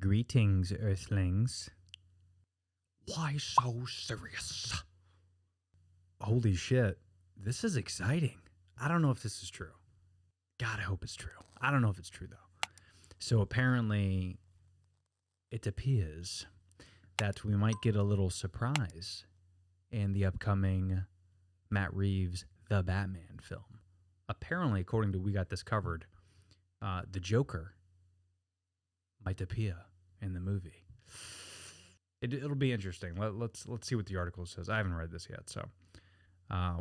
Greetings, Earthlings. Why so serious? Holy shit. This is exciting. I don't know if this is true. God, I hope it's true. I don't know if it's true, though. So apparently, it appears that we might get a little surprise in the upcoming Matt Reeves' The Batman film. Apparently, according to We Got This Covered, the Joker might appear in the movie. It'll be interesting. Let's see what the article says. I haven't read this yet, so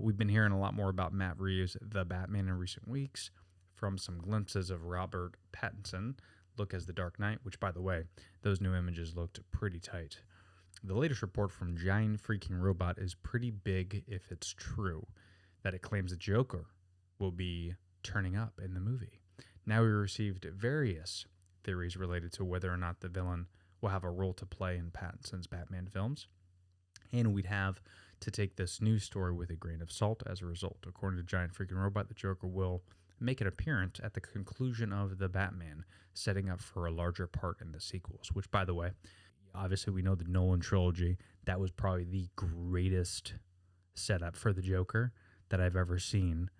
we've been hearing a lot more about Matt Reeves' The Batman in recent weeks, from some glimpses of Robert Pattinson look as the Dark Knight, which, by the way, those new images looked pretty tight. The latest report from Giant Freaking Robot is pretty big if it's true, that it claims the Joker will be turning up in the movie. Now we received various theories related to whether or not the villain will have a role to play in Pattinson's Batman films, and we'd have to take this news story with a grain of salt as a result. According to Giant Freaking Robot, the Joker will make an appearance at the conclusion of The Batman, setting up for a larger part in the sequels, which, by the way, obviously we know the Nolan trilogy, that was probably the greatest setup for the Joker that I've ever seen.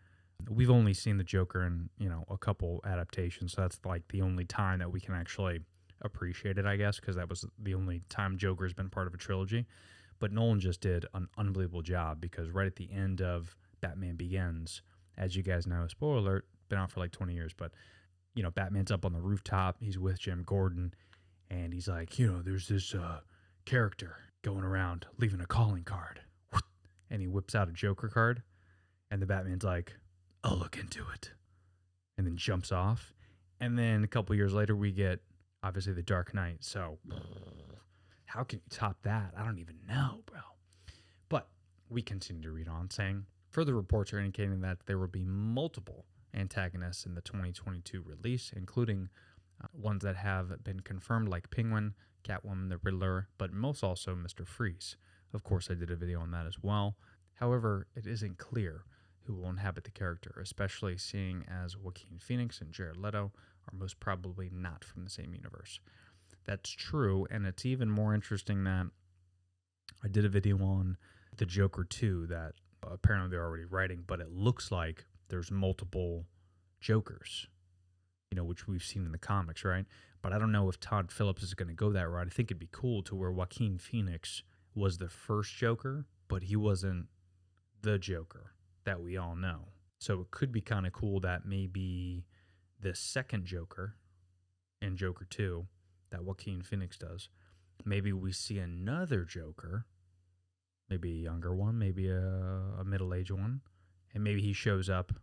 We've only seen the Joker in, a couple adaptations, so that's like the only time that we can actually appreciate it, I guess, because that was the only time Joker's been part of a trilogy. But Nolan just did an unbelievable job, because right at the end of Batman Begins, as you guys know, spoiler alert, been out for like 20 years, but, Batman's up on the rooftop, he's with Jim Gordon, and he's like, there's this character going around leaving a calling card, and he whips out a Joker card, and the Batman's like, I'll look into it, and then jumps off. And then a couple years later, we get, obviously, the Dark Knight. So how can you top that? I don't even know, bro. But we continue to read on, saying, further reports are indicating that there will be multiple antagonists in the 2022 release, including ones that have been confirmed, like Penguin, Catwoman, the Riddler, but most also Mr. Freeze. Of course, I did a video on that as well. However, it isn't clear who will inhabit the character, especially seeing as Joaquin Phoenix and Jared Leto are most probably not from the same universe. That's true, and it's even more interesting that I did a video on the Joker 2 that apparently they're already writing, but it looks like there's multiple Jokers, which we've seen in the comics, right? But I don't know if Todd Phillips is going to go that route. I think it'd be cool to where Joaquin Phoenix was the first Joker, but he wasn't the Joker that we all know. So it could be kind of cool that maybe the second Joker in Joker 2 that Joaquin Phoenix does, maybe we see another Joker, maybe a younger one, maybe a middle-aged one, and maybe he shows up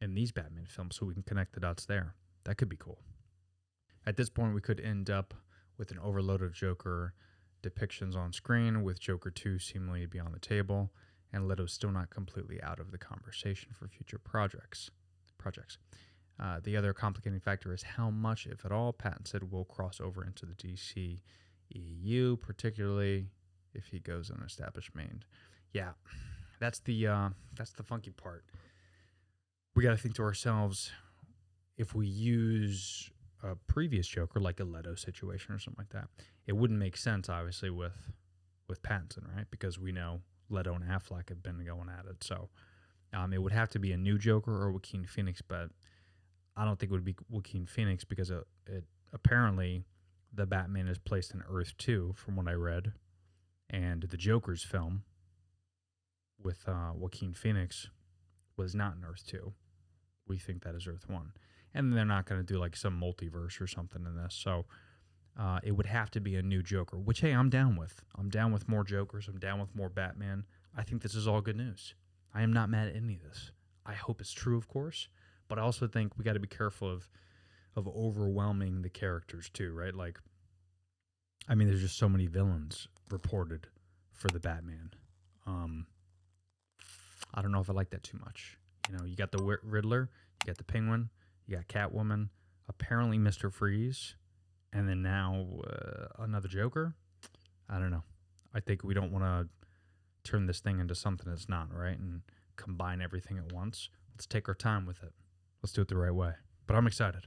in these Batman films so we can connect the dots there. That could be cool. At this point, we could end up with an overload of Joker depictions on screen, with Joker 2 seemingly to be on the table, and Leto's still not completely out of the conversation for future projects. The other complicating factor is how much, if at all, Pattinson will cross over into the DC EU, particularly if he goes an established main. Yeah, that's the funky part. We got to think to ourselves, if we use a previous Joker, like a Leto situation or something like that, it wouldn't make sense, obviously, with Pattinson, right? Because we know Leto and Affleck have been going at it. So it would have to be a new Joker or Joaquin Phoenix, but I don't think it would be Joaquin Phoenix, because it apparently the Batman is placed in Earth 2, from what I read, and the Joker's film with Joaquin Phoenix was not in Earth 2. We think that is Earth 1. And they're not going to do like some multiverse or something in this. So it would have to be a new Joker, which, hey, I'm down with. I'm down with more Jokers. I'm down with more Batman. I think this is all good news. I am not mad at any of this. I hope it's true, of course, but I also think we got to be careful of overwhelming the characters too, right? Like, I mean, there's just so many villains reported for the Batman. I don't know if I like that too much. You got the Riddler, you got the Penguin, you got Catwoman, apparently Mr. Freeze, and then now another Joker. I don't know. I think we don't want to turn this thing into something it's not, right? And combine everything at once. Let's take our time with it. Let's do it the right way. But I'm excited.